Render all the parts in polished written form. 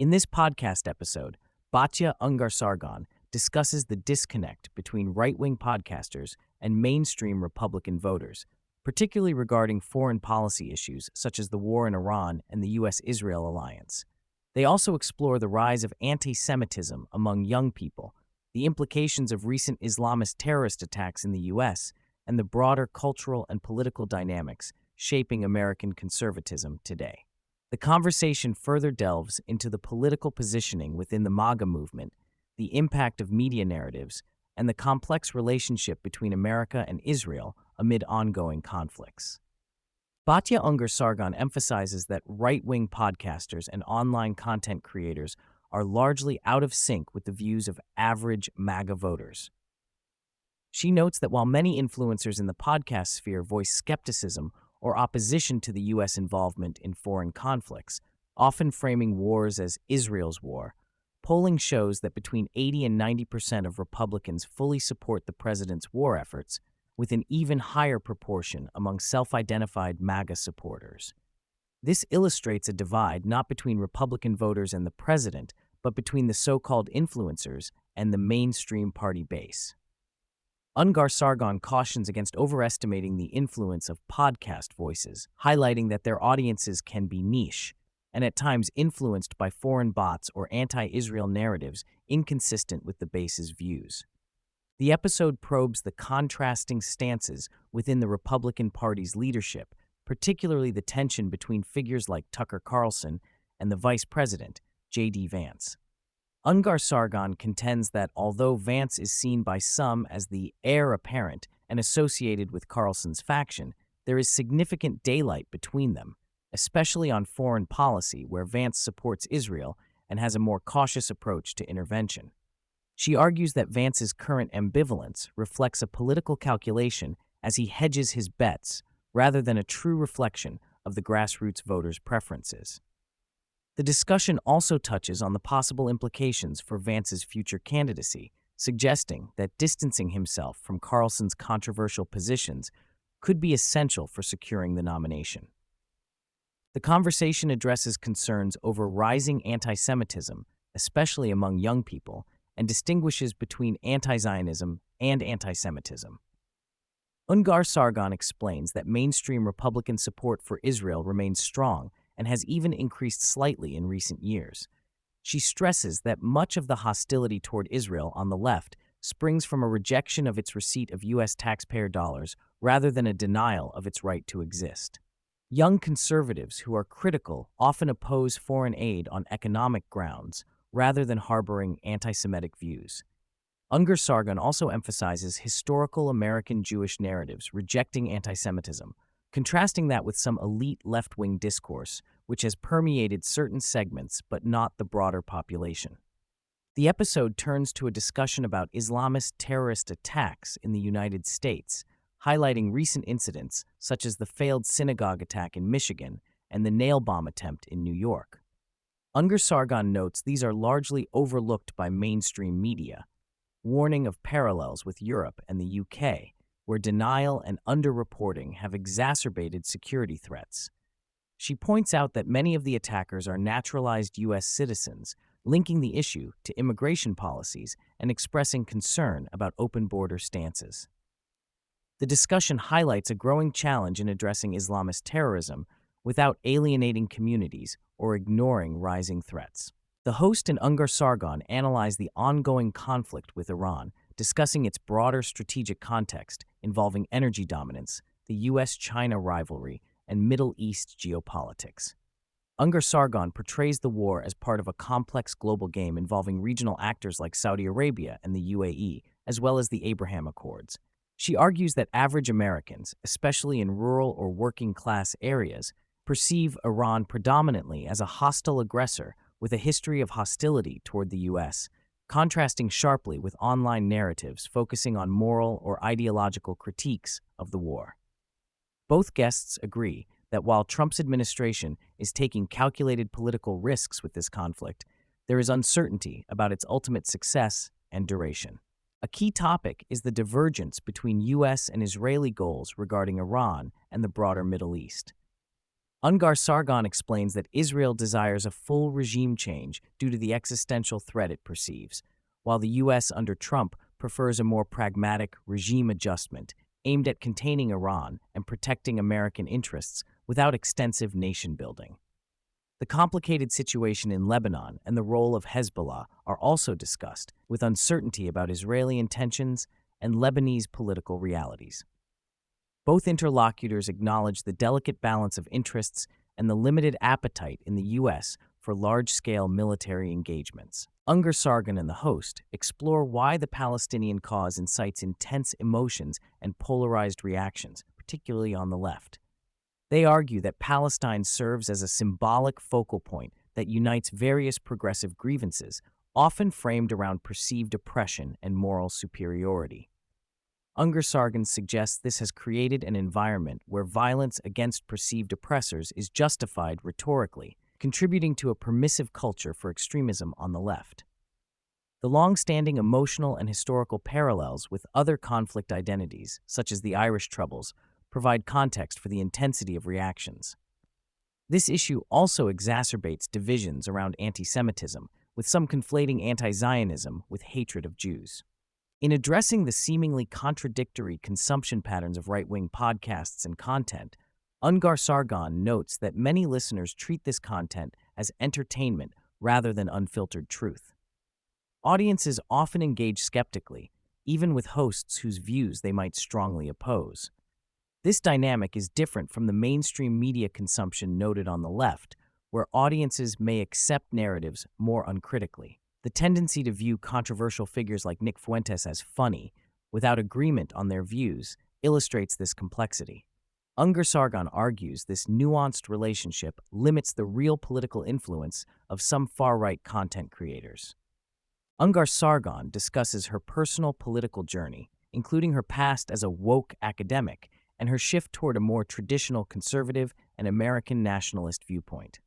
In this podcast episode, Batya Ungar-Sargon discusses the disconnect between right-wing podcasters and mainstream Republican voters, particularly regarding foreign policy issues such as the war in Iran and the U.S.-Israel alliance. They also explore the rise of anti-Semitism among young people, the implications of recent Islamist terrorist attacks in the U.S., and the broader cultural and political dynamics shaping American conservatism today. The conversation further delves into the political positioning within the MAGA movement, the impact of media narratives, and the complex relationship between America and Israel amid ongoing conflicts. Batya Ungar-Sargon emphasizes that right-wing podcasters and online content creators are largely out of sync with the views of average MAGA voters. She notes that while many influencers in the podcast sphere voice skepticism or opposition to the U.S. involvement in foreign conflicts, often framing wars as Israel's war, polling shows that between 80 and 90% of Republicans fully support the president's war efforts, with an even higher proportion among self-identified MAGA supporters. This illustrates a divide not between Republican voters and the president, but between the so-called influencers and the mainstream party base. Ungar-Sargon cautions against overestimating the influence of podcast voices, highlighting that their audiences can be niche and at times influenced by foreign bots or anti-Israel narratives inconsistent with the base's views. The episode probes the contrasting stances within the Republican Party's leadership, particularly the tension between figures like Tucker Carlson and the Vice President, J.D. Vance. Ungar-Sargon contends that although Vance is seen by some as the heir apparent and associated with Carlson's faction, there is significant daylight between them, especially on foreign policy where Vance supports Israel and has a more cautious approach to intervention. She argues that Vance's current ambivalence reflects a political calculation as he hedges his bets rather than a true reflection of the grassroots voters' preferences. The discussion also touches on the possible implications for Vance's future candidacy, suggesting that distancing himself from Carlson's controversial positions could be essential for securing the nomination. The conversation addresses concerns over rising anti-Semitism, especially among young people, and distinguishes between anti-Zionism and anti-Semitism. Ungar-Sargon explains that mainstream Republican support for Israel remains strong and has even increased slightly in recent years. She stresses that much of the hostility toward Israel on the left springs from a rejection of its receipt of U.S. taxpayer dollars rather than a denial of its right to exist. Young conservatives who are critical often oppose foreign aid on economic grounds rather than harboring anti-Semitic views. Ungar-Sargon also emphasizes historical American Jewish narratives rejecting anti-Semitism, contrasting that with some elite left-wing discourse, which has permeated certain segments but not the broader population. The episode turns to a discussion about Islamist terrorist attacks in the United States, highlighting recent incidents such as the failed synagogue attack in Michigan and the nail bomb attempt in New York. Ungar-Sargon notes these are largely overlooked by mainstream media, warning of parallels with Europe and the UK, where denial and underreporting have exacerbated security threats. She points out that many of the attackers are naturalized U.S. citizens, linking the issue to immigration policies and expressing concern about open border stances. The discussion highlights a growing challenge in addressing Islamist terrorism without alienating communities or ignoring rising threats. The host and Ungar-Sargon analyze the ongoing conflict with Iran, discussing its broader strategic context involving energy dominance, the U.S.-China rivalry, and Middle East geopolitics. Ungar-Sargon portrays the war as part of a complex global game involving regional actors like Saudi Arabia and the UAE, as well as the Abraham Accords. She argues that average Americans, especially in rural or working-class areas, perceive Iran predominantly as a hostile aggressor with a history of hostility toward the U.S., contrasting sharply with online narratives focusing on moral or ideological critiques of the war. Both guests agree that while Trump's administration is taking calculated political risks with this conflict, there is uncertainty about its ultimate success and duration. A key topic is the divergence between U.S. and Israeli goals regarding Iran and the broader Middle East. Ungar-Sargon explains that Israel desires a full regime change due to the existential threat it perceives, while the U.S. under Trump prefers a more pragmatic regime adjustment aimed at containing Iran and protecting American interests without extensive nation-building. The complicated situation in Lebanon and the role of Hezbollah are also discussed, with uncertainty about Israeli intentions and Lebanese political realities. Both interlocutors acknowledge the delicate balance of interests and the limited appetite in the U.S. for large-scale military engagements. Ungar-Sargon and the host explore why the Palestinian cause incites intense emotions and polarized reactions, particularly on the left. They argue that Palestine serves as a symbolic focal point that unites various progressive grievances, often framed around perceived oppression and moral superiority. Ungar-Sargon suggests this has created an environment where violence against perceived oppressors is justified rhetorically, contributing to a permissive culture for extremism on the left. The long-standing emotional and historical parallels with other conflict identities, such as the Irish Troubles, provide context for the intensity of reactions. This issue also exacerbates divisions around anti-Semitism, with some conflating anti-Zionism with hatred of Jews. In addressing the seemingly contradictory consumption patterns of right-wing podcasts and content, Ungar-Sargon notes that many listeners treat this content as entertainment rather than unfiltered truth. Audiences often engage skeptically, even with hosts whose views they might strongly oppose. This dynamic is different from the mainstream media consumption noted on the left, where audiences may accept narratives more uncritically. The tendency to view controversial figures like Nick Fuentes as funny, without agreement on their views, illustrates this complexity. Ungar-Sargon argues this nuanced relationship limits the real political influence of some far-right content creators. Ungar-Sargon discusses her personal political journey, including her past as a woke academic and her shift toward a more traditional conservative and American nationalist viewpoint.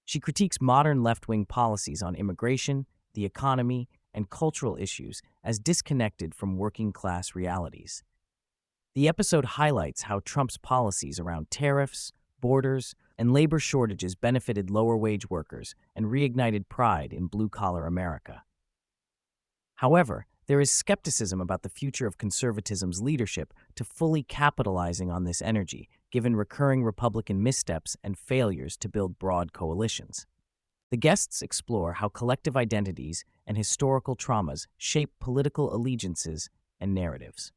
She critiques modern left-wing policies on immigration, the economy, and cultural issues as disconnected from working-class realities. The episode highlights how Trump's policies around tariffs, borders, and labor shortages benefited lower-wage workers and reignited pride in blue-collar America. However, there is skepticism about the future of conservatism's leadership to fully capitalizing on this energy, given recurring Republican missteps and failures to build broad coalitions. The guests explore how collective identities and historical traumas shape political allegiances and narratives.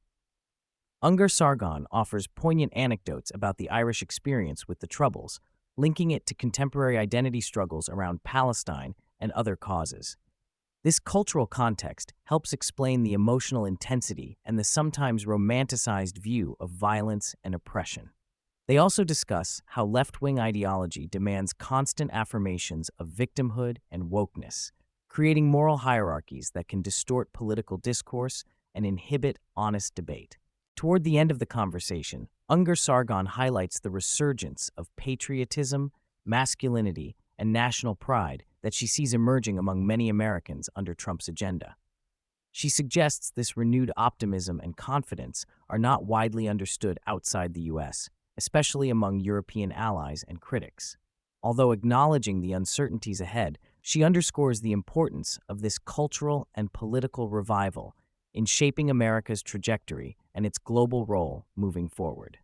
Ungar-Sargon offers poignant anecdotes about the Irish experience with the Troubles, linking it to contemporary identity struggles around Palestine and other causes. This cultural context helps explain the emotional intensity and the sometimes romanticized view of violence and oppression. They also discuss how left-wing ideology demands constant affirmations of victimhood and wokeness, creating moral hierarchies that can distort political discourse and inhibit honest debate. Toward the end of the conversation, Ungar-Sargon highlights the resurgence of patriotism, masculinity, and national pride that she sees emerging among many Americans under Trump's agenda. She suggests this renewed optimism and confidence are not widely understood outside the U.S., especially among European allies and critics. Although acknowledging the uncertainties ahead, she underscores the importance of this cultural and political revival in shaping America's trajectory and its global role moving forward.